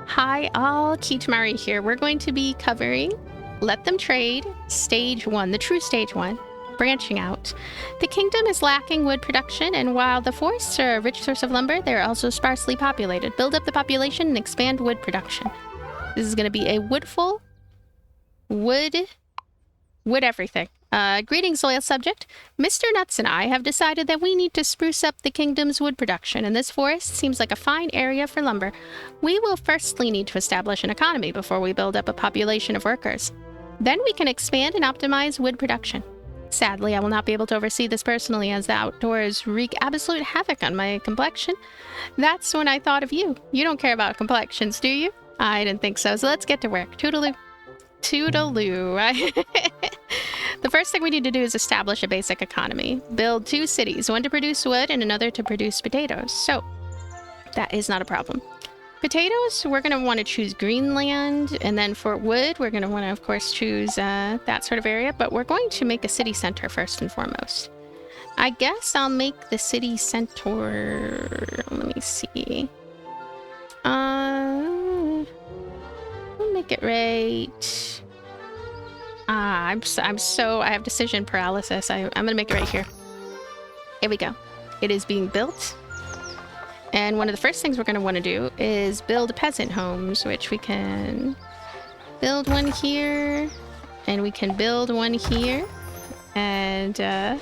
Hi, all. Kitamari here. We're going to be covering Let Them Trade, Stage 1, the true Stage 1, branching out. The kingdom is lacking wood production, and while the forests are a rich source of lumber, they're also sparsely populated. Build up the population and expand wood production. This is going to be a woodful, wood everything. Greetings, loyal subject. Mr. Nuts and I have decided that we need to spruce up the kingdom's wood production, and this forest seems like a fine area for lumber. We will firstly need to establish an economy before we build up a population of workers. Then we can expand and optimize wood production. Sadly, I will not be able to oversee this personally, as the outdoors wreak absolute havoc on my complexion. That's when I thought of you. You don't care about complexions, do you? I didn't think so, so let's get to work. Toodaloo. Toodaloo. The first thing we need to do is establish a basic economy. Build 2 cities, one to produce wood and another to produce potatoes. So, that is not a problem. Potatoes, we're going to want to choose Greenland, and then for wood, we're going to want to, of course, choose that sort of area, but we're going to make a city center first and foremost. I guess I'll make the city center... Let me see. I'll make it right... I have decision paralysis. I'm gonna make it right here. Here we go. It is being built. And one of the first things we're gonna want to do is build peasant homes, which we can build one here, and we can build one here, and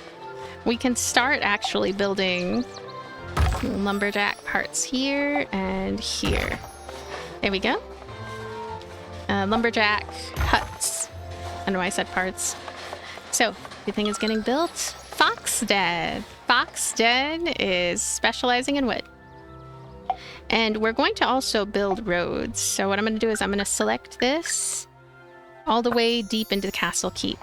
we can start actually building lumberjack parts here and here. There we go. Lumberjack huts. I know I said parts. So, everything is getting built. Foxden. Foxden is specializing in wood. And we're going to also build roads. So what I'm going to do is I'm going to select this all the way deep into the castle keep.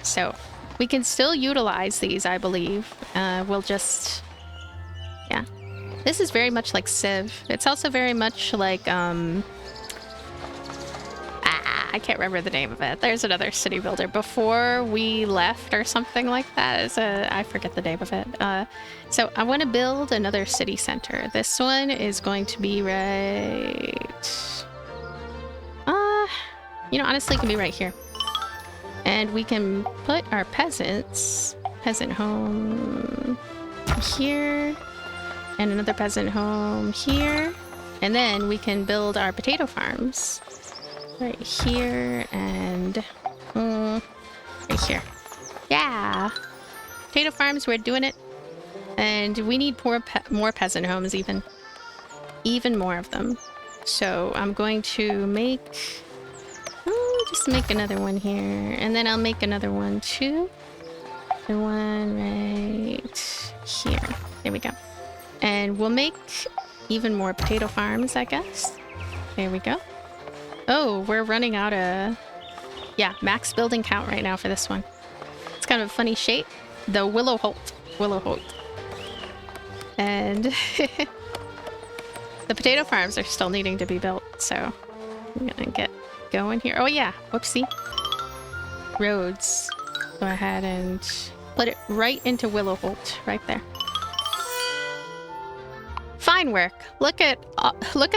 So we can still utilize these, I believe. We'll just... Yeah. This is very much like Civ. It's also very much like... I can't remember the name of it. There's another city builder. Before We Left or something like that. I forget the name of it. So I want to build another city center. This one is going to be right... honestly, it can be right here. And we can put our peasant home here, and another peasant home here. And then we can build our potato farms. Right here and right here. Yeah! Potato farms, we're doing it. And we need more peasant homes even. Even more of them. So I'm going to make... just make another one here. And then I'll make another one too. The one right here. There we go. And we'll make even more potato farms, I guess. There we go. Oh, we're running out of... Yeah, max building count right now for this one. It's kind of a funny shape. The Willow Holt. And the potato farms are still needing to be built, so I'm gonna get going here. Oh yeah, whoopsie. Roads. Go ahead and put it right into Willow Holt, right there. Fine work. Look at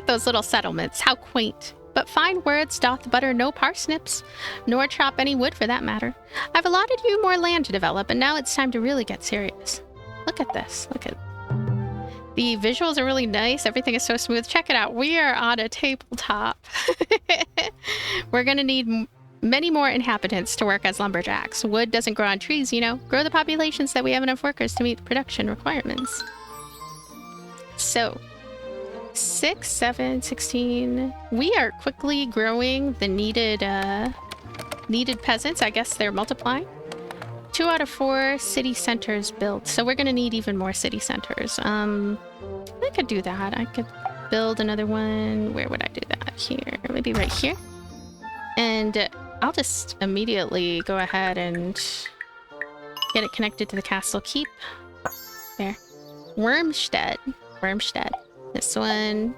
those little settlements. How quaint. But fine words doth butter no parsnips, nor chop any wood for that matter. I've allotted you more land to develop, and now it's time to really get serious. Look at this. Look at... The visuals are really nice. Everything is so smooth. Check it out. We are on a tabletop. We're gonna need many more inhabitants to work as lumberjacks. Wood doesn't grow on trees, you know. Grow the population so that we have enough workers to meet the production requirements. So... 6, 7, 16. We are quickly growing the needed peasants. I guess they're multiplying. 2 out of 4 city centers built. So we're going to need even more city centers. I could do that. I could build another one. Where would I do that? Here. Maybe right here. And I'll just immediately go ahead and get it connected to the castle keep. There. Wormstead. This one.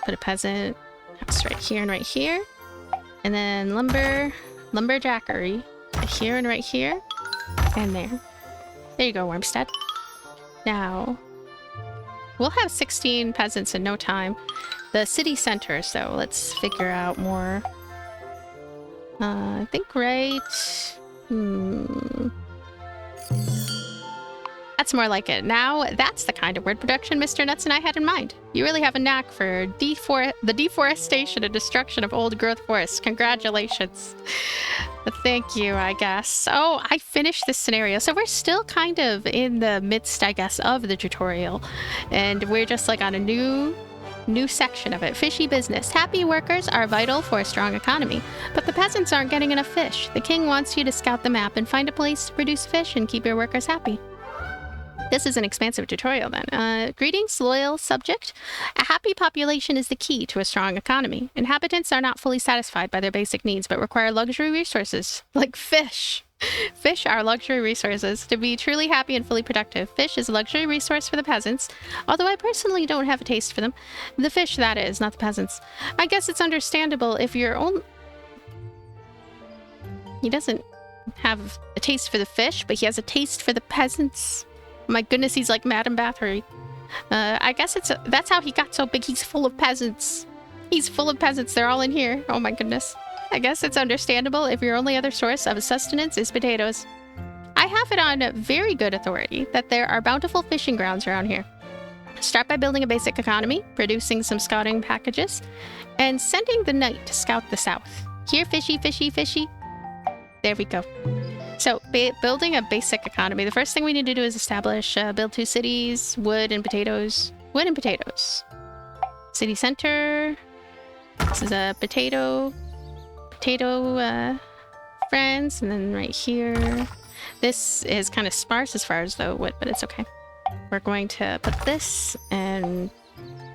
Put a peasant house right here and right here. And then lumberjackery here and right here. And there. There you go, Wormstead. Now, We'll have 16 peasants in no time. The city center, so let's figure out more. I think right... That's more like it. Now, that's the kind of word production Mr. Nuts and I had in mind. You really have a knack for the deforestation and destruction of old growth forests. Congratulations. Thank you, I guess. Oh, I finished this scenario. So we're still kind of in the midst, I guess, of the tutorial. And we're just like on a new section of it. Fishy business. Happy workers are vital for a strong economy, but the peasants aren't getting enough fish. The king wants you to scout the map and find a place to produce fish and keep your workers happy. This is an expansive tutorial then. Greetings, loyal subject. A happy population is the key to a strong economy. Inhabitants are not fully satisfied by their basic needs, but require luxury resources, like fish. Fish are luxury resources. To be truly happy and fully productive, fish is a luxury resource for the peasants, although I personally don't have a taste for them. The fish, that is, not the peasants. I guess it's understandable if you're only... He doesn't have a taste for the fish, but he has a taste for the peasants. My goodness, he's like Madame Bathory. I guess that's how he got so big. He's full of peasants. He's full of peasants. They're all in here. Oh my goodness. I guess it's understandable if your only other source of sustenance is potatoes. I have it on very good authority that there are bountiful fishing grounds around here. Start by building a basic economy, producing some scouting packages, and sending the knight to scout the south. Here, fishy, fishy, fishy. There we go. So, building a basic economy. The first thing we need to do is establish, build 2 cities, wood and potatoes. Wood and potatoes. City center. This is a potato friends. And then right here. This is kind of sparse as far as the wood, but it's okay. We're going to put this, and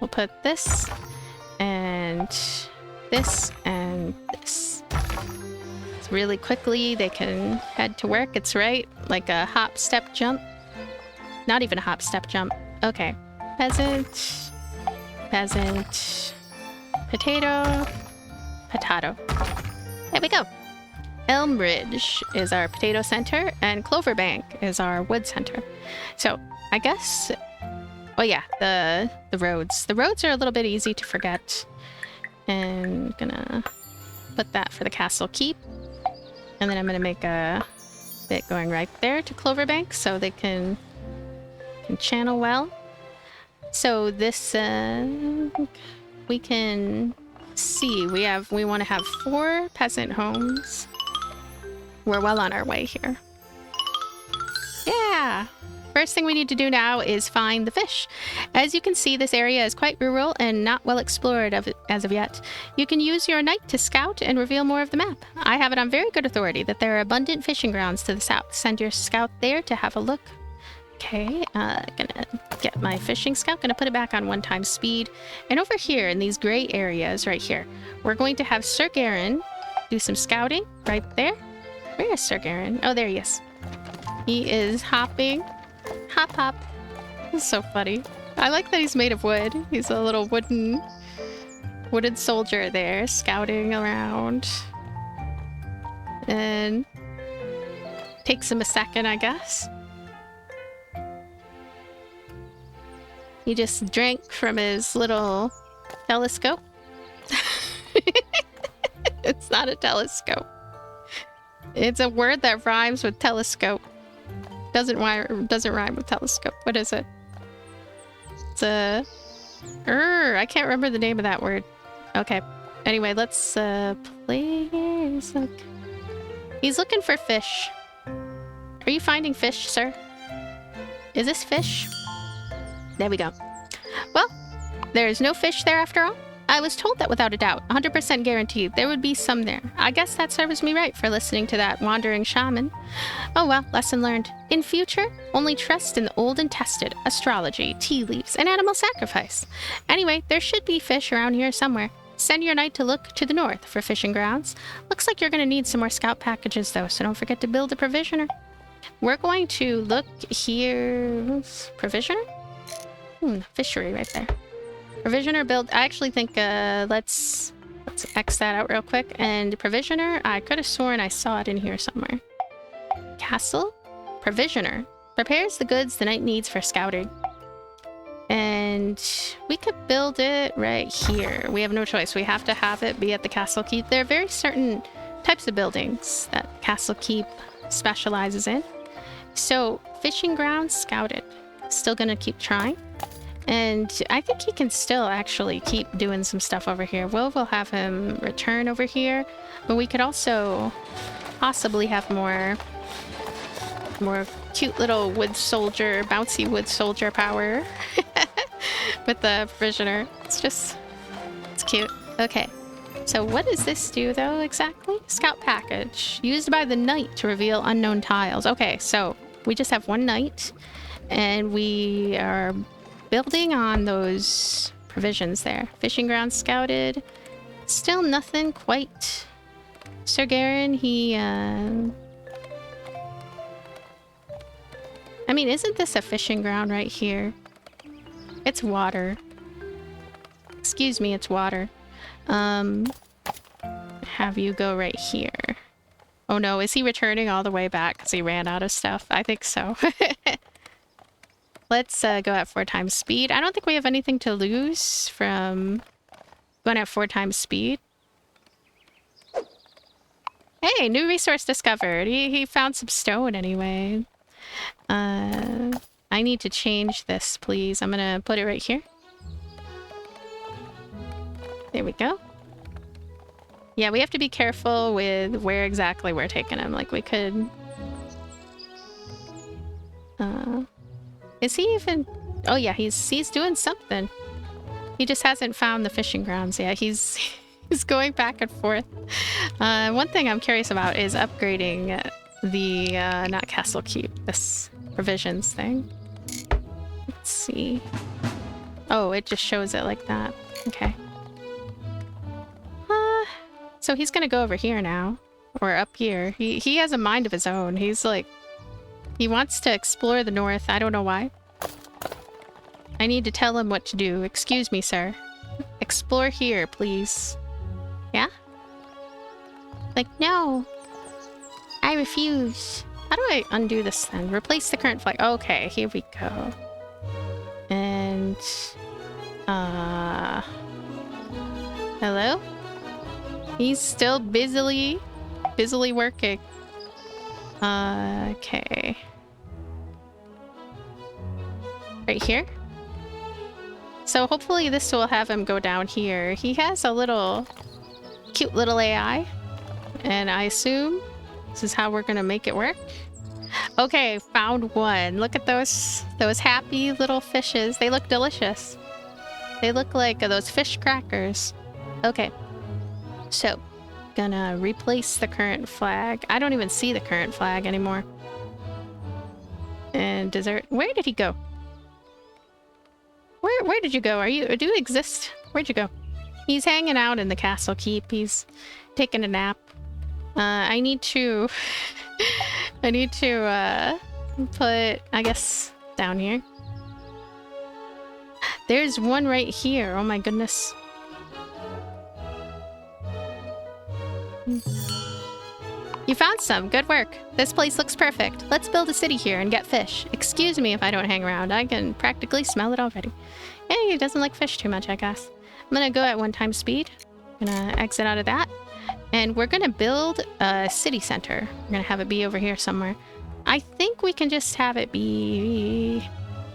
we'll put this, and this, and this. Really quickly, they can head to work. It's right, like a hop, step, jump. Not even a hop, step, jump. Okay. Peasant, peasant, potato, potato. There we go. Elmridge is our potato center, and Cloverbank is our wood center. So, I guess... Oh yeah, the roads. The roads are a little bit easy to forget. And gonna put that for the castle keep. And then I'm going to make a bit going right there to Cloverbank so they can channel well. So this, we can see, we want to have 4 peasant homes. We're well on our way here. Yeah! First thing we need to do now is find the fish. As you can see, this area is quite rural and not well explored as of yet. You can use your knight to scout and reveal more of the map. I have it on very good authority that there are abundant fishing grounds to the south. Send your scout there to have a look. Okay, gonna get my fishing scout, gonna put it back on 1x speed. And over here in these gray areas right here, we're going to have Sir Garen do some scouting right there. Where is Sir Garen? Oh, there he is. He is hopping. Hop, hop. This is so funny. I like that he's made of wood. He's a little wooden soldier there, scouting around. And takes him a second, I guess. He just drank from his little telescope. It's not a telescope. It's a word that rhymes with telescope. Doesn't rhyme with telescope. What is it? It's a... I can't remember the name of that word. Okay. Anyway, let's play here. He's looking for fish. Are you finding fish, sir? Is this fish? There we go. Well, there is no fish there after all. I was told that without a doubt, 100% guaranteed, there would be some there. I guess that serves me right for listening to that wandering shaman. Oh well, lesson learned. In future, only trust in the old and tested, astrology, tea leaves, and animal sacrifice. Anyway, there should be fish around here somewhere. Send your knight to look to the north for fishing grounds. Looks like you're going to need some more scout packages though, so don't forget to build a provisioner. We're going to look here... Provisioner? Fishery right there. Provisioner build. I actually think let's X that out real quick. And provisioner, I could have sworn I saw it in here somewhere. Castle? Provisioner. Prepares the goods the knight needs for scouting. And we could build it right here. We have no choice. We have to have it be at the Castle Keep. There are very certain types of buildings that Castle Keep specializes in. So, fishing grounds scouted. Still gonna keep trying. And I think he can still actually keep doing some stuff over here. We'll have him return over here. But we could also possibly have more cute little wood soldier, bouncy wood soldier power with the prisoner. It's cute. Okay. So what does this do though exactly? Scout package. Used by the knight to reveal unknown tiles. Okay, so we just have one knight and we are building on those provisions there. Fishing ground scouted. Still nothing quite. Sir Garen, he I mean, isn't this a fishing ground right here? It's water. Excuse me, it's water. Have you go right here. Oh no, is he returning all the way back because he ran out of stuff? I think so. Let's go at 4 times speed. I don't think we have anything to lose from going at 4 times speed. Hey, new resource discovered. He found some stone anyway. I need to change this, please. I'm gonna put it right here. There we go. Yeah, we have to be careful with where exactly we're taking him. Like, we could... Is he even... Oh yeah, he's doing something. He just hasn't found the fishing grounds yet. He's going back and forth. One thing I'm curious about is upgrading the, not Castle Keep, this provisions thing. Let's see. Oh, it just shows it like that. Okay. So he's gonna go over here now. Or up here. He has a mind of his own. He's like... He wants to explore the north. I don't know why. I need to tell him what to do. Excuse me, sir. Explore here, please. Yeah? Like, no. I refuse. How do I undo this then? Replace the current flag. Okay, here we go. And... Hello? He's still busily working. Okay. Right here? So hopefully this will have him go down here. He has a little... cute little AI. And I assume this is how we're gonna make it work. Okay, found one. Look at those happy little fishes. They look delicious. They look like those fish crackers. Okay. So, gonna replace the current flag. I don't even see the current flag anymore. And dessert. Where did he go? Where did you go? Do you exist? Where'd you go? He's hanging out in the Castle Keep. He's taking a nap. I need to put, I guess, down here. There's one right here. Oh my goodness. You found some. Good work. This place looks perfect. Let's build a city here and get fish. Excuse me if I don't hang around. I can practically smell it already. Yeah, he doesn't like fish too much, I guess. I'm gonna go at 1 time speed. I'm gonna exit out of that. And we're gonna build a city center. We're gonna have it be over here somewhere. I think we can just have it be...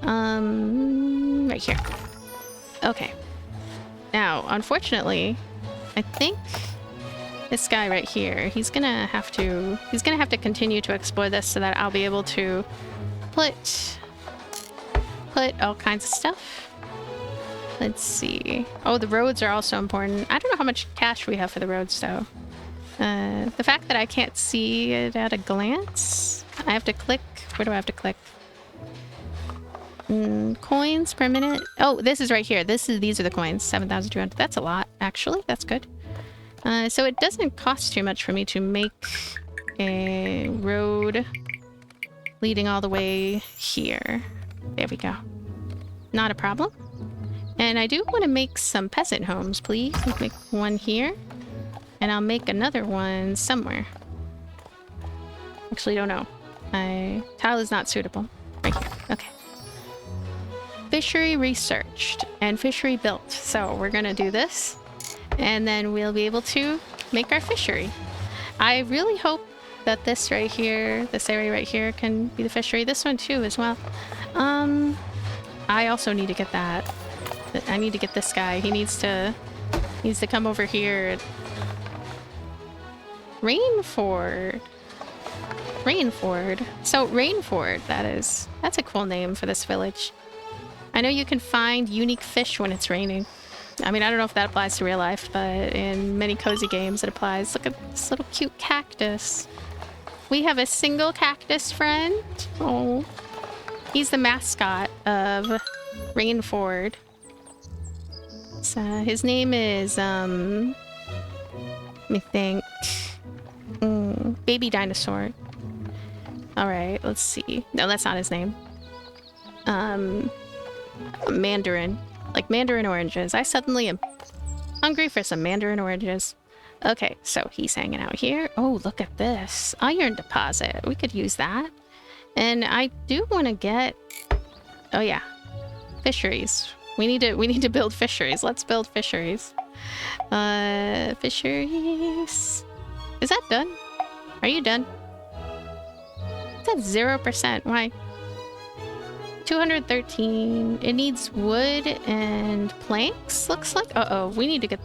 right here. Okay. Now, unfortunately, I think... this guy right here, he's gonna have to continue to explore this so that I'll be able to put all kinds of stuff. Let's see. Oh, the roads are also important. I don't know how much cash we have for the roads though. The fact that I can't see it at a glance, I have to click. Where do I have to click? Coins per minute. Oh, this is right here. These are the coins. 7,200. That's a lot, actually. That's good. So it doesn't cost too much for me to make a road leading all the way here. There we go. Not a problem. And I do want to make some peasant homes, please. Let's make one here. And I'll make another one somewhere. Actually, don't know. Tile is not suitable. Right here. Okay. fishery researched and fishery built. So we're gonna do this, and then we'll be able to make our fishery. I really hope that this right here, this area right here, can be the fishery. This one too as well. I also need to get that. I need to get this guy. He needs to come over here. Rainford. Rainford. So Rainford, that's a cool name for this village. I know you can find unique fish when it's raining. I mean, I don't know if that applies to real life, but in many cozy games it applies. Look at this little cute cactus. We have a single cactus friend. Oh, he's the mascot of Rainford. So his name is, let me think. Baby Dinosaur. Alright, let's see. No, that's not his name. Mandarin. Like mandarin oranges. I suddenly am hungry for some mandarin oranges. Okay, so he's hanging out here. Oh, look at this. Iron deposit. We could use that. And I do want to get... Oh yeah. Fisheries. We need to build fisheries. Let's build fisheries. Fisheries. Is that done? Are you done? That's 0%. Why? 213. It needs wood and planks, looks like. Uh-oh, we need to get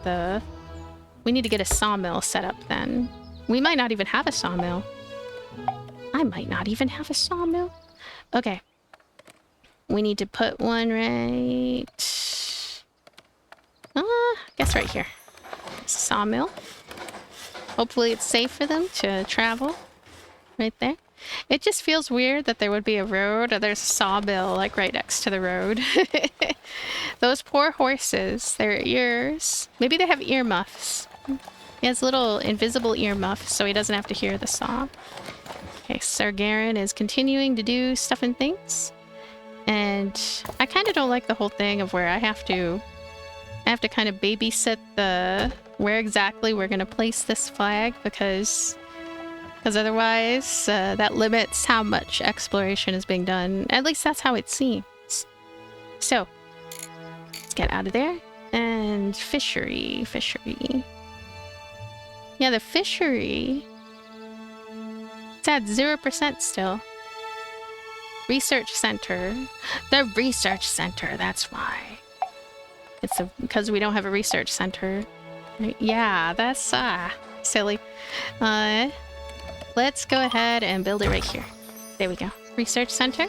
a sawmill set up then. We might not even have a sawmill. I might not even have a sawmill. Okay. We need to put one right... I guess right here. Sawmill. Hopefully it's safe for them to travel. Right there. It just feels weird that there would be a road or there's a sawmill like right next to the road. Those poor horses, their ears. Maybe they have earmuffs. He has little invisible earmuffs so he doesn't have to hear the saw. Okay, Sir Garen is continuing to do stuff and things. And I kind of don't like the whole thing of where I have to kind of babysit where exactly we're going to place this flag because otherwise that limits how much exploration is being done. At least that's how it seems. So, let's get out of there. And fishery. Yeah, the fishery... It's at 0% still. Research center. The research center, that's why. It's because we don't have a research center. Yeah, that's silly. Let's go ahead and build it right here. There we go. Research center.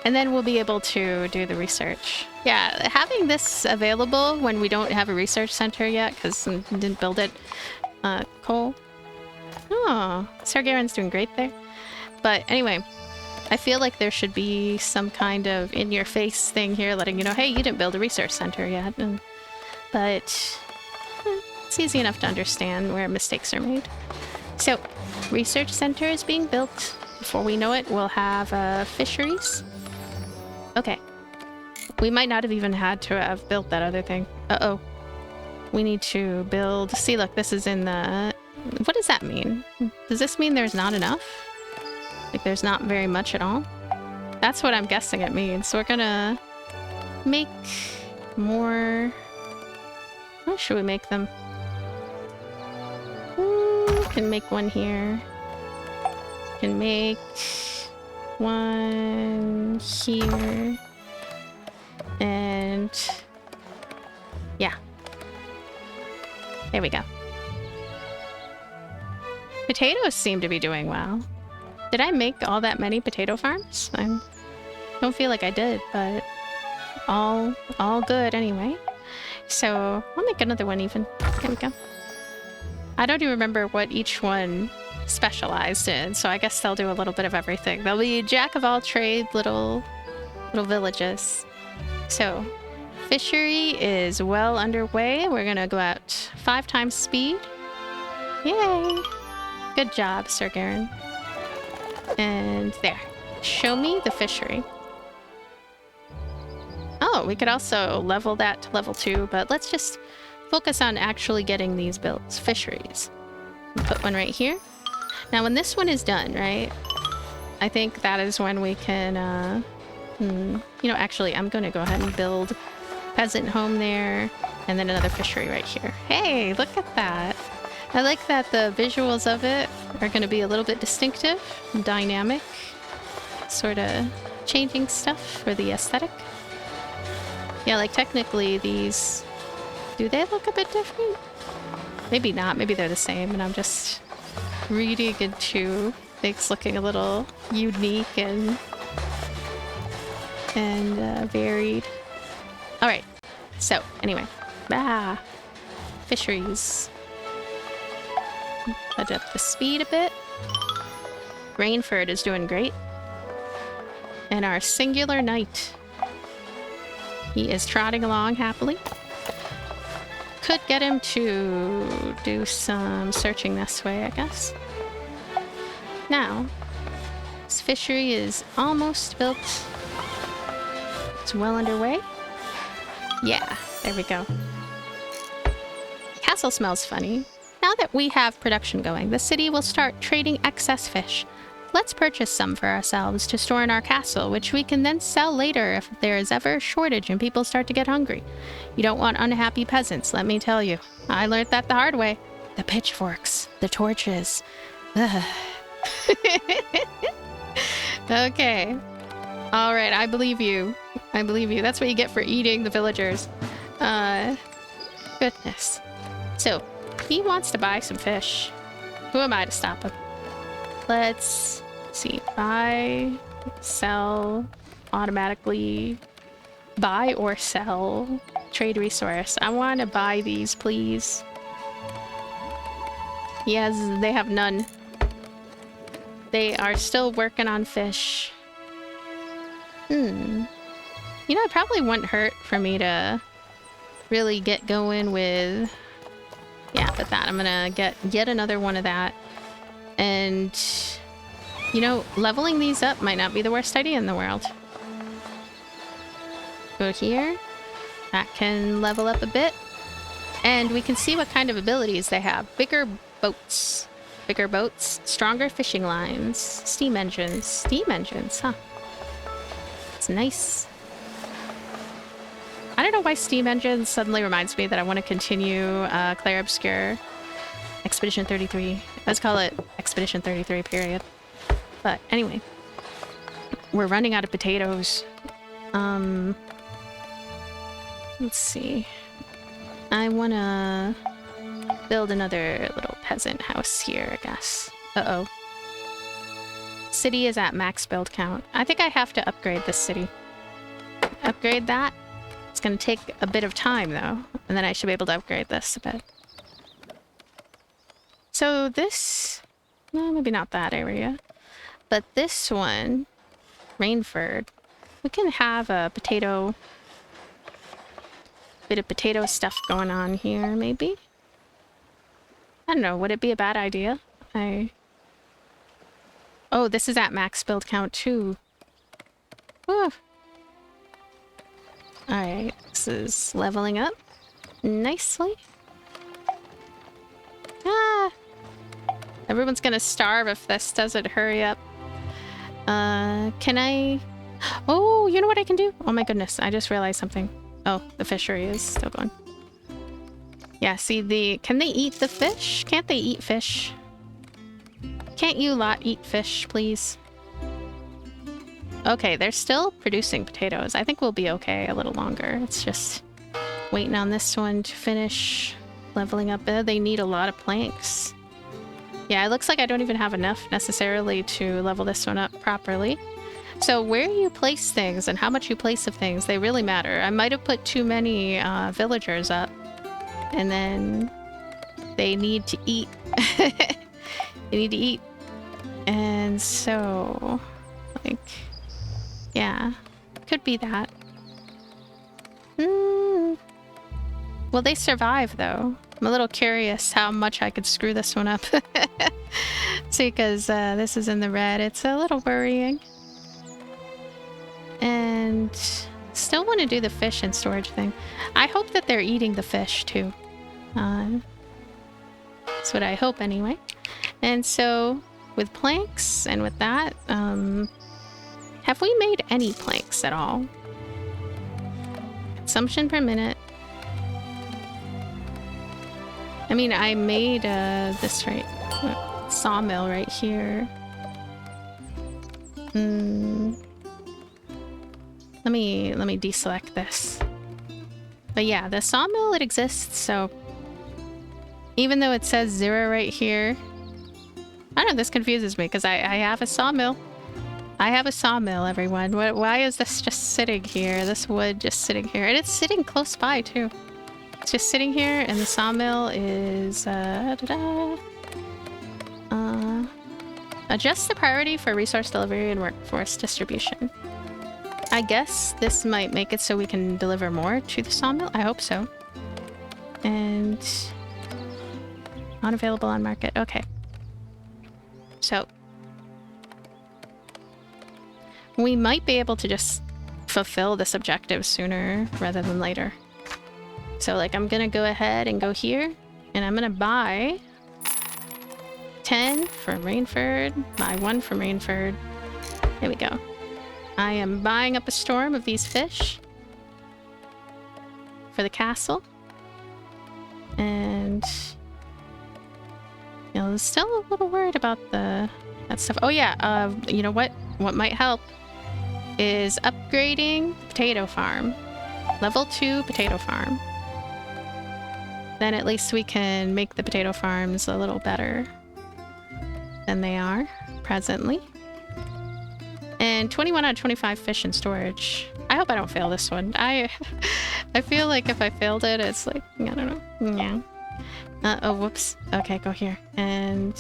And then we'll be able to do the research. Yeah, having this available when we don't have a research center yet, because we didn't build it. Coal. Oh, Sir Garen's doing great there. But anyway, I feel like there should be some kind of in-your-face thing here letting you know, hey, you didn't build a research center yet. But it's easy enough to understand where mistakes are made. So, research center is being built. Before we know it, we'll have fisheries. Okay. We might not have even had to have built that other thing. Uh-oh. We need to build... See, look, this is in the... What does that mean? Does this mean there's not enough? Like, there's not very much at all? That's what I'm guessing it means. So we're gonna make more... How should we make them? We can make one here. We can make one here. And... yeah. There we go. Potatoes seem to be doing well. Did I make all that many potato farms? I don't feel like I did, but all good anyway. So I'll make another one even. There we go. I don't even remember what each one specialized in, so I guess they'll do a little bit of everything. They'll be jack of all trade little villages. So fishery is well underway. We're gonna go at 5 times speed. Yay! Good job, Sir Garen. And there. Show me the fishery. Oh, we could also level that to level 2, but let's just focus on actually getting these built. Fisheries. Put one right here. Now, when this one is done, right? I think that is when we can You know, actually, I'm going to go ahead and build peasant home there, and then another fishery right here. Hey, look at that. I like that the visuals of it are going to be a little bit distinctive, dynamic, sort of changing stuff for the aesthetic. Yeah, like technically these, do they look a bit different? Maybe not, maybe they're the same, and I'm just reading into things looking a little unique and varied. All right, so anyway, fisheries. Adjust the speed a bit. Rainford is doing great. And our singular knight, he is trotting along happily. Could get him to do some searching this way, I guess. Now, this fishery is almost built. It's well underway. Yeah, there we go. Castle smells funny. Now that we have production going, the city will start trading excess fish. Let's purchase some for ourselves to store in our castle, which we can then sell later if there is ever a shortage and people start to get hungry. You don't want unhappy peasants, let me tell you. I learned that the hard way. The pitchforks, the torches. Ugh. Okay. All right, I believe you. I believe you. That's what you get for eating the villagers. Goodness. So, he wants to buy some fish. Who am I to stop him? Let's see. Buy, sell, automatically buy or sell, trade resource. I want to buy these, please. Yes, they have none. They are still working on fish. You know, it probably wouldn't hurt for me to really get going with... Yeah, but that. I'm gonna get yet another one of that. And, you know, leveling these up might not be the worst idea in the world. Go here. That can level up a bit. And we can see what kind of abilities they have. Bigger boats. Bigger boats. Stronger fishing lines. Steam engines. Steam engines, huh? It's nice. I don't know why steam engines suddenly reminds me that I want to continue Clair Obscure Expedition 33. Let's call it Expedition 33, period. But anyway, we're running out of potatoes. Let's see. I want to build another little peasant house here, I guess. Uh-oh. City is at max build count. I think I have to upgrade this city. Upgrade that. It's going to take a bit of time, though. And then I should be able to upgrade this a bit. So this... well, maybe not that area. But this one, Rainford, we can have a potato... bit of potato stuff going on here, maybe? I don't know, would it be a bad idea? Oh, this is at max build count, too. Whew. Alright, this is leveling up nicely. Ah! Everyone's gonna starve if this doesn't hurry up. Can I... oh, you know what I can do? Oh my goodness, I just realized something. Oh, the fishery is still going. Yeah, see the... can they eat the fish? Can't they eat fish? Can't you lot eat fish, please? Okay, they're still producing potatoes. I think we'll be okay a little longer. It's just waiting on this one to finish leveling up. They need a lot of planks. Yeah, it looks like I don't even have enough necessarily to level this one up properly. So where you place things and how much you place of things, they really matter. I might have put too many villagers up. And then they need to eat. They need to eat. And so, like... yeah, could be that. Will they survive, though? I'm a little curious how much I could screw this one up. See, because this is in the red. It's a little worrying. And still want to do the fish and storage thing. I hope that they're eating the fish, too. That's what I hope, anyway. And so, with planks and with that, Have we made any planks at all? Consumption per minute. I mean, I made this sawmill right here. Let me deselect this. But yeah, the sawmill, it exists, so even though it says 0 right here, I don't know, this confuses me because I have a sawmill. I have a sawmill, everyone. Why is this just sitting here? This wood just sitting here. And it's sitting close by, too. It's just sitting here, and the sawmill is... adjust the priority for resource delivery and workforce distribution. I guess this might make it so we can deliver more to the sawmill. I hope so. And... unavailable on market. Okay. So... we might be able to just fulfill this objective sooner rather than later. So, like, I'm gonna go ahead and go here, and I'm gonna buy 10 from Rainford, buy 1 from Rainford. There we go. I am buying up a storm of these fish for the castle. And you know, I'm still a little worried about that stuff. Oh yeah, you know what? What might help is upgrading the potato farm. Level 2 potato farm. Then at least we can make the potato farms a little better than they are presently. And 21 out of 25 fish in storage. I hope I don't fail this one. I feel like if I failed it, it's like, I don't know. Yeah. Oh, whoops. Okay, go here. And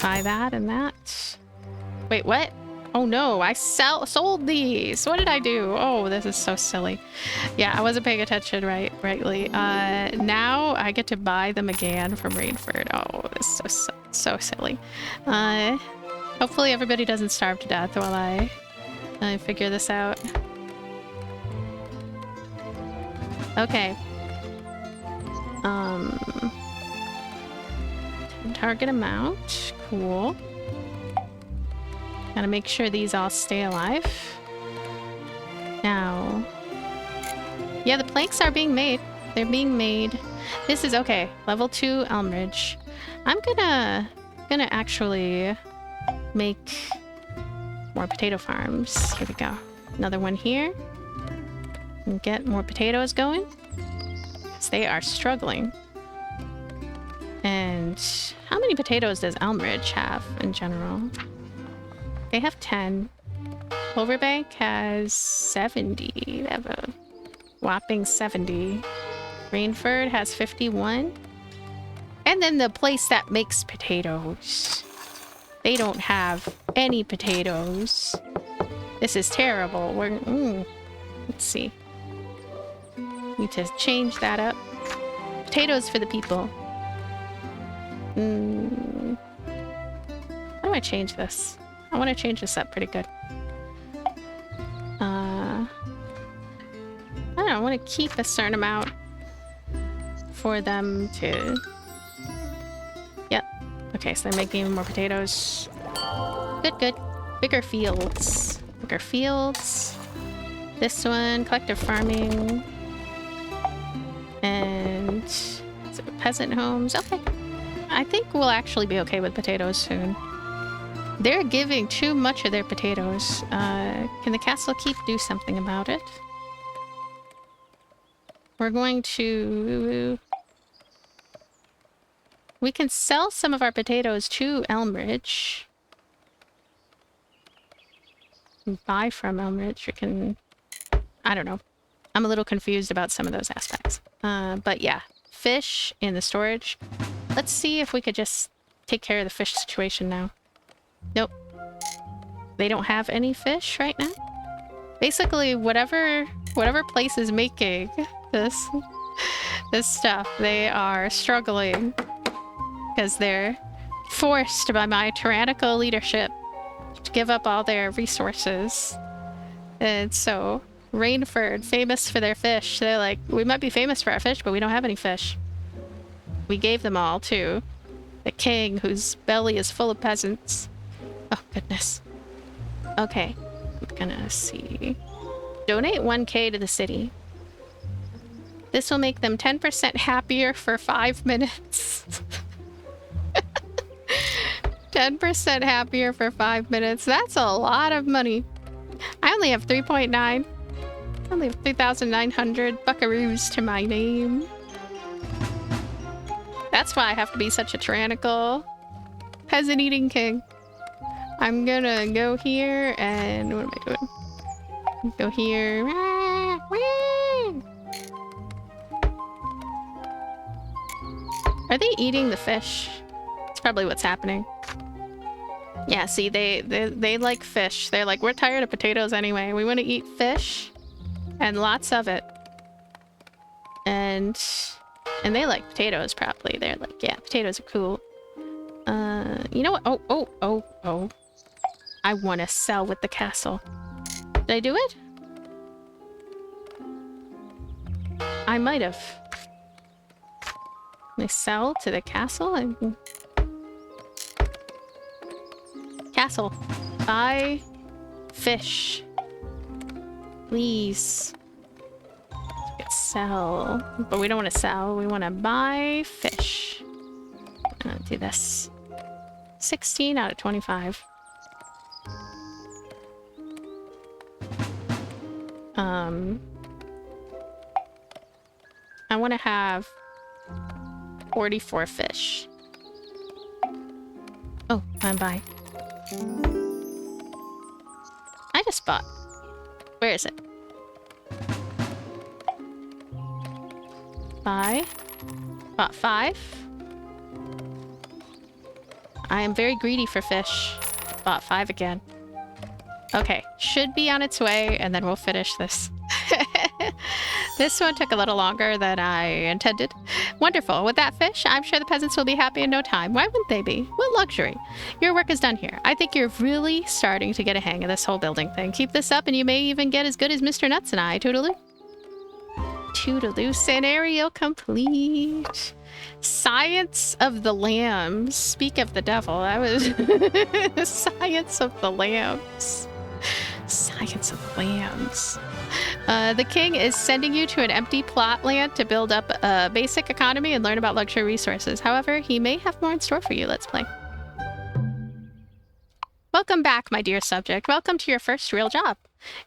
buy that and that. Wait, what? Oh no, I sold these. What did I do? Oh, this is so silly. Yeah, I wasn't paying attention rightly. Now I get to buy them again from Rainford. Oh, this is so silly. Hopefully everybody doesn't starve to death while I figure this out. Okay. Target amount. Cool. Gotta make sure these all stay alive. Now... yeah, the planks are being made. They're being made. This is okay. Level 2 Elmridge. I'm gonna actually make more potato farms. Here we go. Another one here. And get more potatoes going. Because they are struggling. And how many potatoes does Elmridge have in general? They have 10. Overbank has 70. They have a whopping 70. Rainford has 51. And then the place that makes potatoes. They don't have any potatoes. This is terrible. Let's see. Need to change that up. Potatoes for the people. How do I change this? I want to change this up pretty good. I don't know, I want to keep a certain amount for them to... yep. Okay, so they're making even more potatoes. Good, good. Bigger fields. Bigger fields. This one, collective farming. And... is it peasant homes? Okay. I think we'll actually be okay with potatoes soon. They're giving too much of their potatoes. Can the castle do something about it? We're going to... we can sell some of our potatoes to Elmridge. Buy from Elmridge. We can... I don't know. I'm a little confused about some of those aspects. But yeah. Fish in the storage. Let's see if we could just take care of the fish situation now. Nope. They don't have any fish right now. Basically, whatever place is making this stuff, they are struggling because they're forced by my tyrannical leadership to give up all their resources. And so, Rainford, famous for their fish, they're like, we might be famous for our fish, but we don't have any fish. We gave them all to the king, whose belly is full of peasants. Oh, goodness. Okay. I'm gonna see. Donate 1K to the city. This will make them 10% happier for 5 minutes. 10% happier for 5 minutes. That's a lot of money. I only have 3.9. I only have 3,900 buckaroos to my name. That's why I have to be such a tyrannical peasant eating king. I'm gonna go here and what am I doing? Go here. Are they eating the fish? That's probably what's happening. Yeah, see, they like fish. They're like, we're tired of potatoes anyway. We want to eat fish and lots of it. And they like potatoes, probably. They're like, yeah, potatoes are cool. You know what? Oh. I want to sell with the castle. Did I do it? I might have. They sell to the castle and castle. Buy fish. Please. Sell. But we don't want to sell. We want to buy fish. I'm gonna do this. 16 out of 25. I want to have 44 fish. Oh, I'm buying. I just bought. Where is it? Buy. Bought 5. I am very greedy for fish. Bought 5 again. Okay, should be on its way, and then we'll finish this. This one took a little longer than I intended. Wonderful. With that fish, I'm sure the peasants will be happy in no time. Why wouldn't they be? What luxury. Your work is done here. I think you're really starting to get a hang of this whole building thing. Keep this up and you may even get as good as Mr. Nuts and I. Toodaloo. Toodaloo. Scenario complete. Science of the Lambs. Speak of the devil. That was... Science of the Lambs. Science of the Lambs. The king is sending you to an empty plot land to build up a basic economy and learn about luxury resources. However, he may have more in store for you. Let's play. Welcome back, my dear subject. Welcome to your first real job.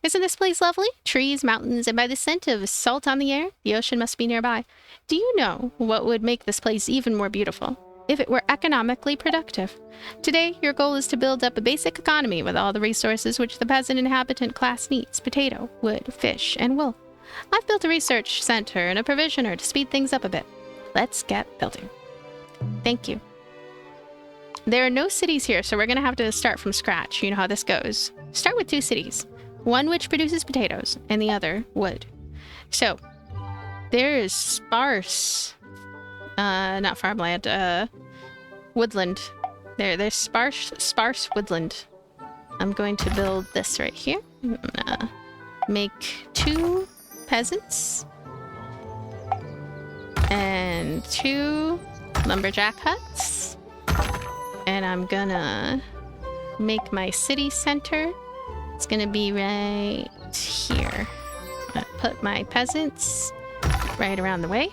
Isn't this place lovely? Trees, mountains, and by the scent of salt on the air, the ocean must be nearby. Do you know what would make this place even more beautiful? If it were economically productive. Today, your goal is to build up a basic economy with all the resources which the peasant inhabitant class needs: potato, wood, fish, and wool. I've built a research center and a provisioner to speed things up a bit. Let's get building. Thank you. There are no cities here, so we're going to have to start from scratch. You know how this goes. Start with 2 cities. One which produces potatoes, and the other wood. So, there is sparse... not farmland, woodland. There's sparse woodland. I'm going to build this right here. I'm gonna make 2 peasants. And 2 lumberjack huts. And I'm gonna make my city center. It's gonna be right here. I'm gonna put my peasants right around the way.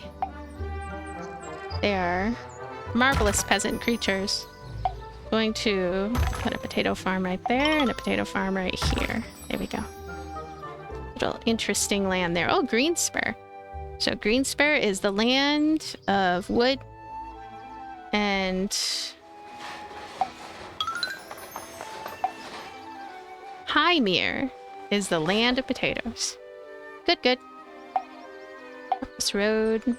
They are marvelous peasant creatures. Going to put a potato farm right there and a potato farm right here. There we go. Little interesting land there. Oh, Greenspur. So Greenspur is the land of wood and Highmere is the land of potatoes. Good, good. Up this road. I'm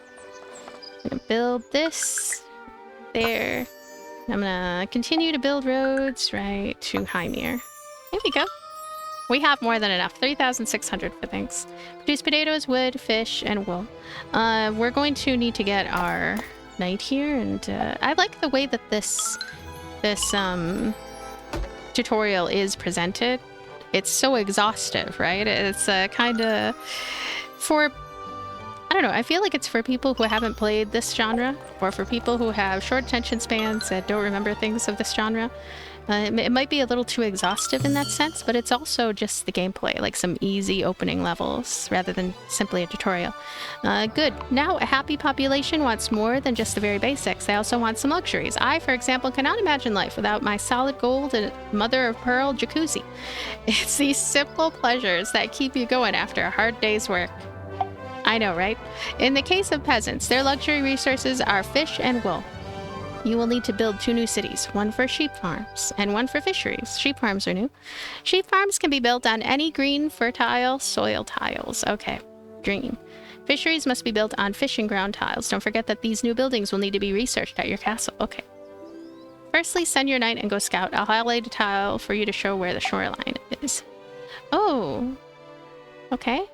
gonna build this there. I'm gonna continue to build roads right to Highmere. There we go. We have more than enough. 3,600 for things. Produce potatoes, wood, fish, and wool. We're going to need to get our knight here, and I like the way that this tutorial is presented. It's so exhaustive, right? It's kind of for I don't know, I feel like it's for people who haven't played this genre, or for people who have short attention spans that don't remember things of this genre. It might be a little too exhaustive in that sense, but it's also just the gameplay, like some easy opening levels rather than simply a tutorial. Good. Now, a happy population wants more than just the very basics. They also want some luxuries. I, for example, cannot imagine life without my solid gold and mother of pearl jacuzzi. It's these simple pleasures that keep you going after a hard day's work. I know, right? In the case of peasants, their luxury resources are fish and wool. You will need to build 2 new cities, one for sheep farms and one for fisheries. Sheep farms are new. Sheep farms can be built on any green, fertile soil tiles. Okay, green. Fisheries must be built on fishing ground tiles. Don't forget that these new buildings will need to be researched at your castle. Okay. Firstly, send your knight and go scout. I'll highlight a tile for you to show where the shoreline is. Oh. Okay.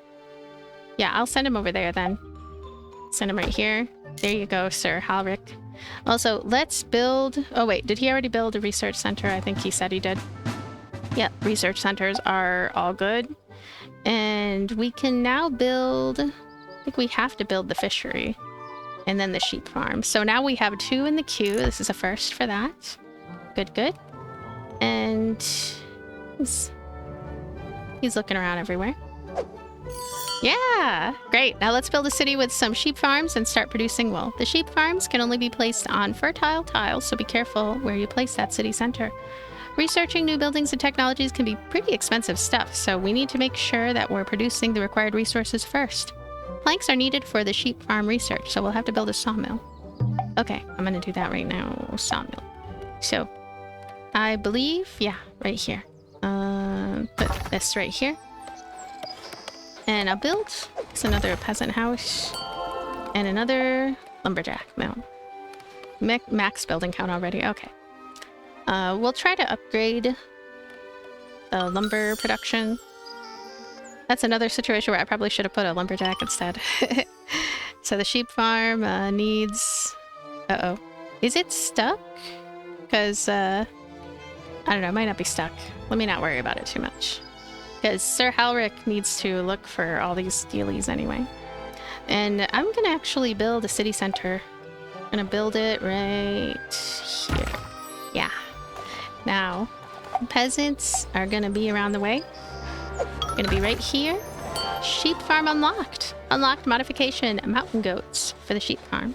Yeah, I'll send him over there then. Send him right here. There you go, Sir Halric. Also, let's build... Oh wait, did he already build a research center? I think he said he did. Yeah, research centers are all good. And we can now build... I think we have to build the fishery. And then the sheep farm. So now we have 2 in the queue. This is a first for that. Good, good. And... He's looking around everywhere. Yeah! Great! Now let's build a city with some sheep farms and start producing wool. The sheep farms can only be placed on fertile tiles, so be careful where you place that city center. Researching new buildings and technologies can be pretty expensive stuff, so we need to make sure that we're producing the required resources first. Planks are needed for the sheep farm research, so we'll have to build a sawmill. Okay, I'm gonna do that right now. Sawmill. So, I believe, yeah, right here. Put this right here. And I'll build another peasant house and another lumberjack mill. Max building count already. Okay. We'll try to upgrade the lumber production. That's another situation where I probably should have put a lumberjack instead. So the sheep farm needs... Uh-oh. Is it stuck? Because, I don't know, it might not be stuck. Let me not worry about it too much. Because Sir Halric needs to look for all these dealies anyway. And I'm going to actually build a city center. I'm going to build it right here. Yeah. Now, peasants are going to be around the way. Going to be right here. Sheep farm unlocked. Unlocked modification mountain goats for the sheep farm.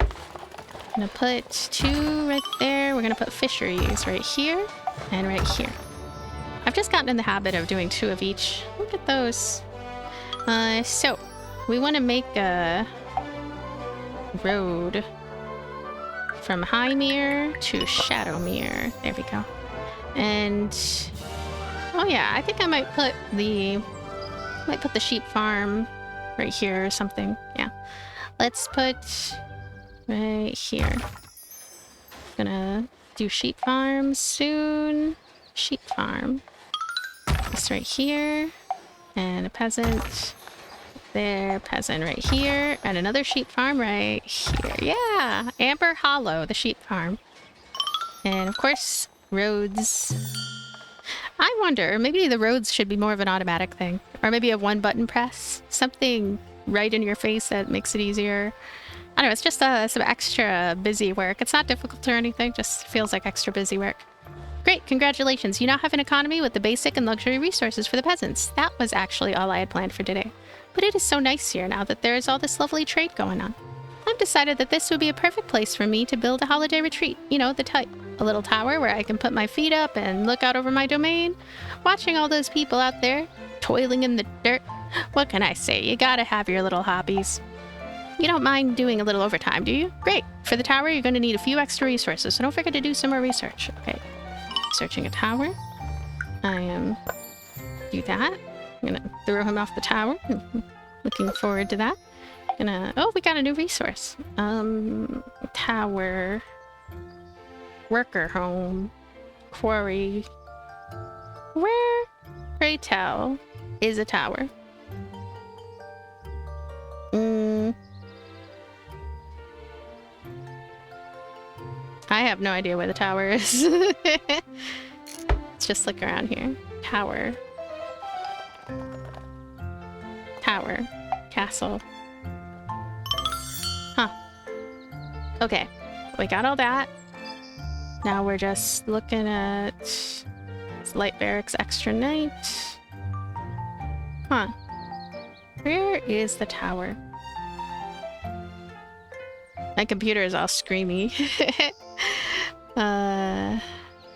I'm going to put 2 right there. We're going to put fisheries right here and right here. I've just gotten in the habit of doing 2 of each. Look at those. So, we want to make a road from Highmere to Shadowmere. There we go. And, oh yeah, I think I might put the sheep farm right here or something. Yeah. Let's put right here. Gonna do sheep farm soon. Sheep farm. This right here, and a peasant there, peasant right here, and another sheep farm right here. Yeah! Amber Hollow, the sheep farm. And of course, roads. I wonder, maybe the roads should be more of an automatic thing. Or maybe a 1-button press. Something right in your face that makes it easier. I don't know, it's just some extra busy work. It's not difficult or anything, just feels like extra busy work. Great, congratulations. You now have an economy with the basic and luxury resources for the peasants. That was actually all I had planned for today. But it is so nice here now that there is all this lovely trade going on. I've decided that this would be a perfect place for me to build a holiday retreat. You know, the type. A little tower where I can put my feet up and look out over my domain. Watching all those people out there, toiling in the dirt. What can I say? You gotta have your little hobbies. You don't mind doing a little overtime, do you? Great. For the tower, you're going to need a few extra resources, so don't forget to do some more research. Okay. Searching a tower. I am... do that. I'm gonna throw him off the tower. Looking forward to that. Gonna... oh, we got a new resource. Tower. Worker home. Quarry. Where, pray tell, is a tower? I have no idea where the tower is. Let's just look around here. Tower. Tower. Castle. Okay, we got all that. Now we're just looking at light barracks extra night. Huh. Where is the tower? My computer is all screamy.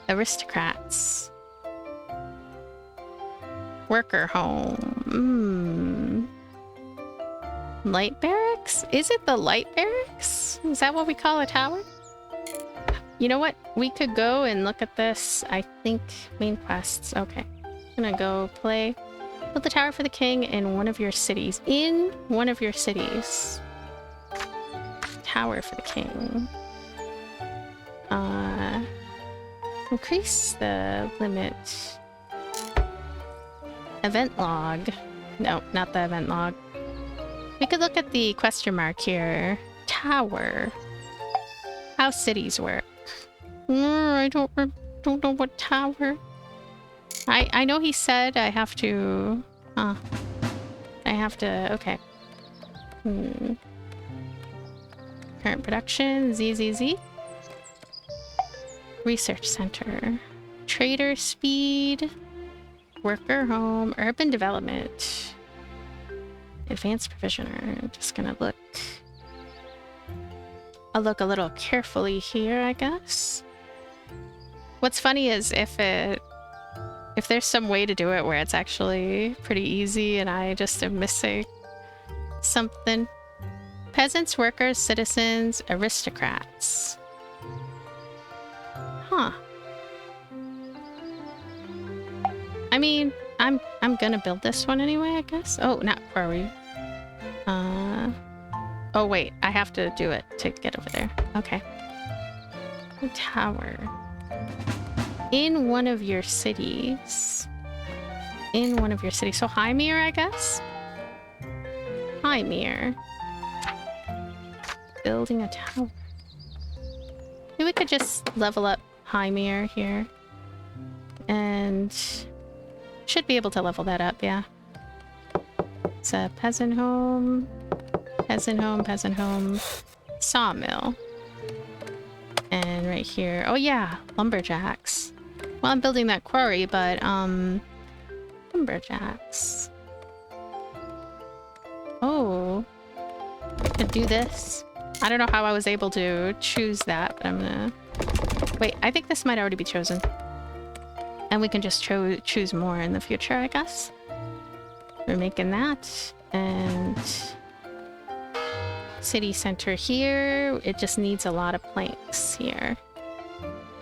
Aristocrats. Worker home. Light barracks? Is it the light barracks? Is that what we call a tower? You know what? We could go and look at this. I think main quests. Okay. I'm gonna go play. Build the tower for the king in one of your cities. In one of your cities. Tower for the king. Increase the limit. Event log. No, not the event log. We could look at the question mark here. Tower. How cities work. I don't know what tower. I know he said I have to... I have to... Okay. Current production. ZZZ. Research center. Trader speed. Worker home. Urban development. Advanced provisioner. Just gonna look. I'll look a little carefully here, I guess. What's funny is if there's some way to do it where it's actually pretty easy and I just am missing something. Peasants, workers, citizens, aristocrats. Huh. I mean, I'm gonna build this one anyway, I guess. Oh, not quarry. Oh wait, I have to do it to get over there. Okay. The tower. In one of your cities. In one of your cities. So Hymir, I guess? Hymir. Building a tower. Maybe we could just level up Hymir here. And should be able to level that up, yeah. It's a peasant home. Peasant home, peasant home. Sawmill. And right here. Oh yeah, lumberjacks. Well, I'm building that quarry, but lumberjacks. Oh. I could do this. I don't know how I was able to choose that, but I'm gonna... Wait, I think this might already be chosen. And we can just choose more in the future, I guess. We're making that. And... City center here. It just needs a lot of planks here.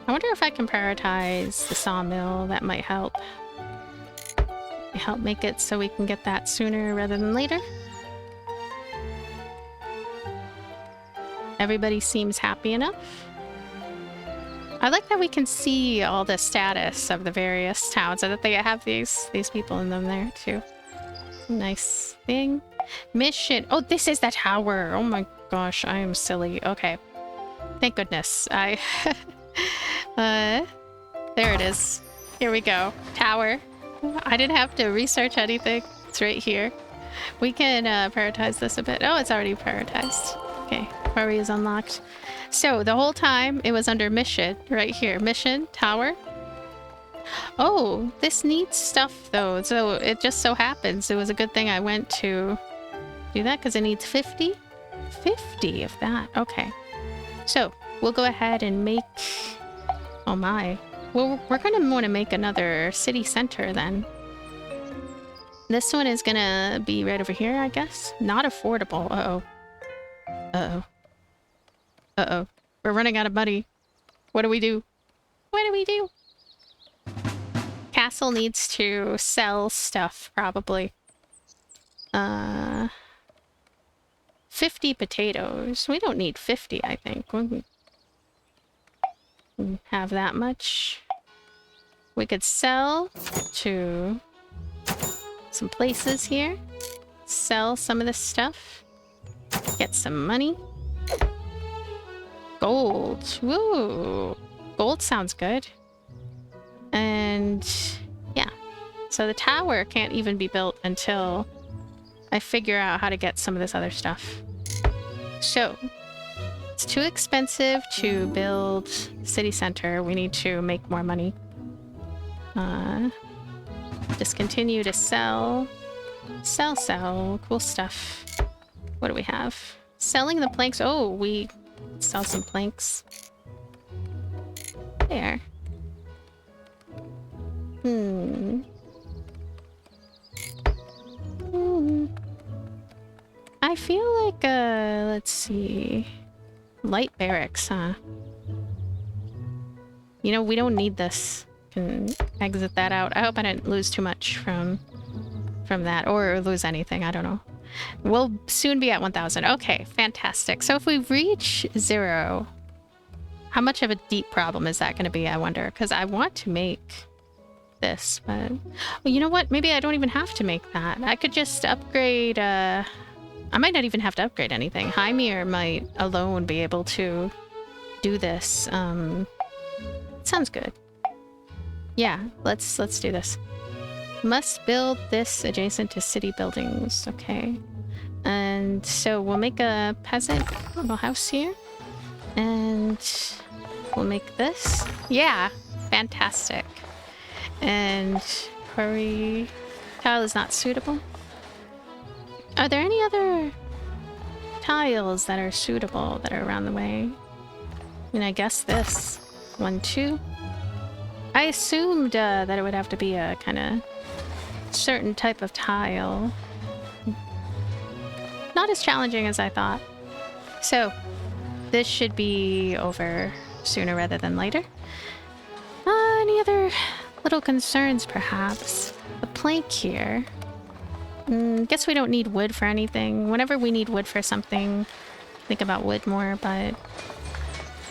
I wonder if I can prioritize the sawmill. That might help. Help make it so we can get that sooner rather than later. Everybody seems happy enough. I like that we can see all the status of the various towns and that they have these people in them there too. Nice thing. Mission. Oh, this is the tower. Oh my gosh, I am silly. Okay. Thank goodness. There it is. Here we go. Tower. I didn't have to research anything. It's right here. We can prioritize this a bit. Oh, it's already prioritized. Okay. Quarry is unlocked. So the whole time it was under mission right here. Mission, tower. Oh, this needs stuff though. So it just so happens it was a good thing I went to do that because it needs 50. 50 of that. Okay. So we'll go ahead and make... Oh my. Well, we're going to want to make another city center then. This one is going to be right over here, I guess. Not affordable. Uh-oh. Uh-oh. Uh-oh. We're running out of money. What do we do? What do we do? Castle needs to sell stuff, probably. 50 potatoes. We don't need 50, I think. We have that much. We could sell to some places here. Sell some of this stuff. Get some money. Gold. Woo! Gold sounds good. And yeah. So the tower can't even be built until I figure out how to get some of this other stuff. So It's too expensive to build city center. We need to make more money. Just continue to sell. Sell. Cool stuff. What do we have? Selling the planks. Oh, we sell some planks. There. I feel like, let's see. Light barracks, huh? You know, we don't need this. Can exit that out. I hope I didn't lose too much from that, or lose anything. I don't know. We'll soon be at 1,000. Okay, fantastic. So if we reach 0, how much of a deep problem is that going to be, I wonder? Because I want to make this, but... Well, you know what? Maybe I don't even have to make that. I could just upgrade, I might not even have to upgrade anything. Hymir might alone be able to do this. Sounds good. Yeah, let's do this. Must build this adjacent to city buildings. Okay. And so we'll make a peasant little house here. And we'll make this. Yeah, fantastic. And quarry tile is not suitable. Are there any other tiles that are suitable that are around the way? I mean, I guess this. 1, 2. I assumed that it would have to be a kind of certain type of tile. Not as challenging as I thought. So, this should be over sooner rather than later. Any other little concerns, perhaps? The plank here. Guess we don't need wood for anything. Whenever we need wood for something, think about wood more, but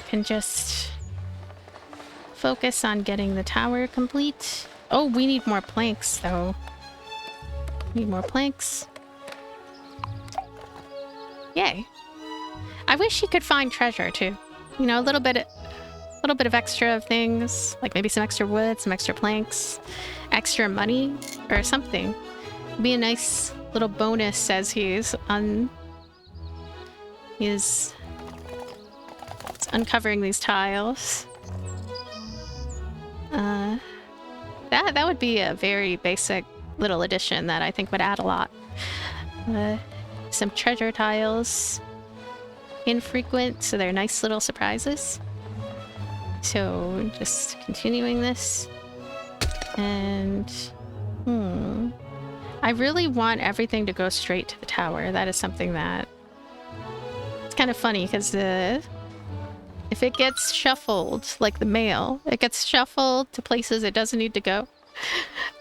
can just focus on getting the tower complete. Oh, we need more planks, though. Need more planks. Yay. I wish you could find treasure, too. You know, a little bit of extra of things, like maybe some extra wood, some extra planks, extra money, or something. It'd be a nice little bonus as he's uncovering these tiles. That would be a very basic little addition that I think would add a lot. Some treasure tiles. Infrequent, so they're nice little surprises. So just continuing this. And I really want everything to go straight to the tower. That is something that... It's kind of funny because if it gets shuffled, like the mail, it gets shuffled to places it doesn't need to go.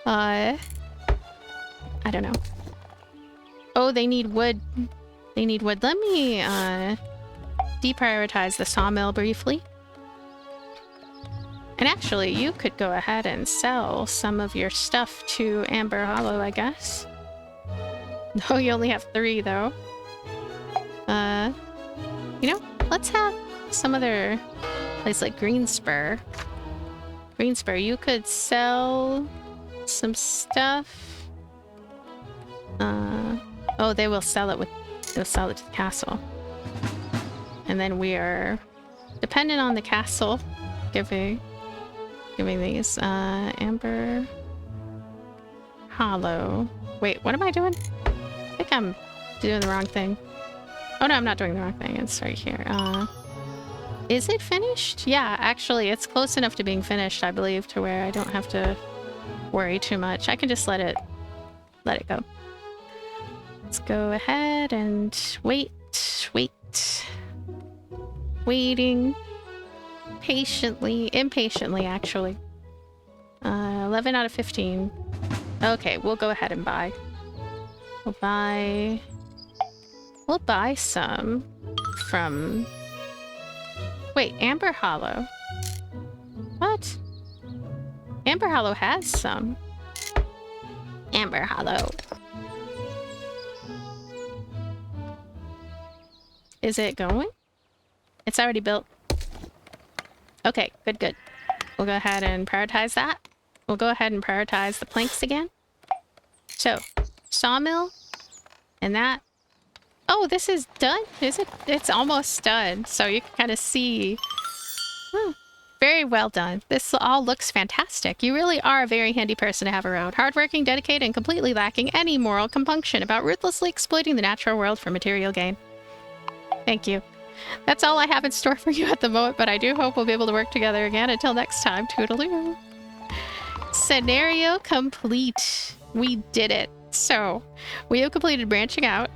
I don't know. Oh, they need wood. They need wood. Let me deprioritize the sawmill briefly. And actually, you could go ahead and sell some of your stuff to Amber Hollow, I guess. No, you only have 3, though. You know, let's have some other place like Greenspur. Greenspur, you could sell some stuff. Oh, they will sell it they'll sell it to the castle. And then we are dependent on the castle giving these Amber Hollow. Wait, what am I doing? I think I'm doing the wrong thing. Oh no, I'm not doing the wrong thing. It's right here. Is it finished? Yeah, actually, it's close enough to being finished, I believe, to where I don't have to worry too much. I can just let it go. Let's go ahead and wait. Waiting. Impatiently, actually. 11 out of 15. Okay, we'll go ahead and buy. We'll buy some from... Wait, Amber Hollow. What? Amber Hollow has some. Amber Hollow. Is it going? It's already built. Okay, good. We'll go ahead and prioritize that. We'll go ahead and prioritize the planks again. So, sawmill, and that. Oh, this is done? Is it? It's almost done. So you can kind of see. Hmm. Very well done. This all looks fantastic. You really are a very handy person to have around. Hardworking, dedicated, and completely lacking any moral compunction about ruthlessly exploiting the natural world for material gain. Thank you. That's all I have in store for you at the moment, but I do hope we'll be able to work together again. Until next time, toodaloo. Scenario complete. We did it. So, we have completed branching out,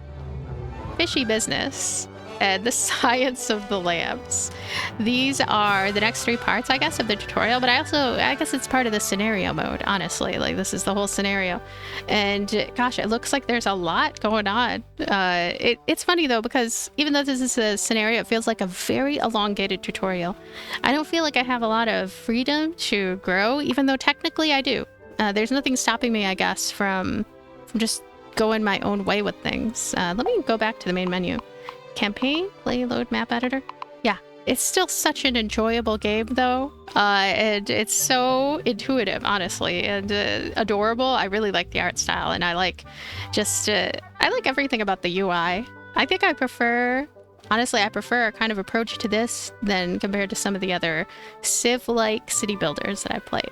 fishy business, and the science of the lamps. These are the next 3 parts, I guess, of the tutorial, but I guess it's part of the scenario mode, honestly. Like, this is the whole scenario. And gosh, it looks like there's a lot going on. It's funny though, because even though this is a scenario, it feels like a very elongated tutorial. I don't feel like I have a lot of freedom to grow, even though technically I do. There's nothing stopping me, I guess, from just going my own way with things. Let me go back to the main menu. Campaign, play, load, map editor. Yeah, it's still such an enjoyable game though, and it's so intuitive, honestly, and adorable. I really like the art style, and I like I like everything about the UI. I think honestly, I prefer a kind of approach to this than compared to some of the other Civ-like city builders that I've played.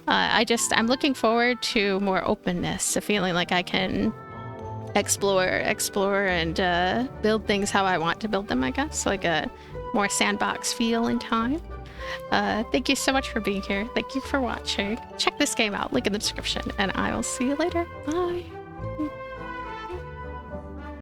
I'm looking forward to more openness, a feeling like I can explore and build things how I want to build them, I guess, like a more sandbox feel in time. Thank you so much for being here. Thank you for watching. Check this game out, link in the description, and I will see you later. Bye.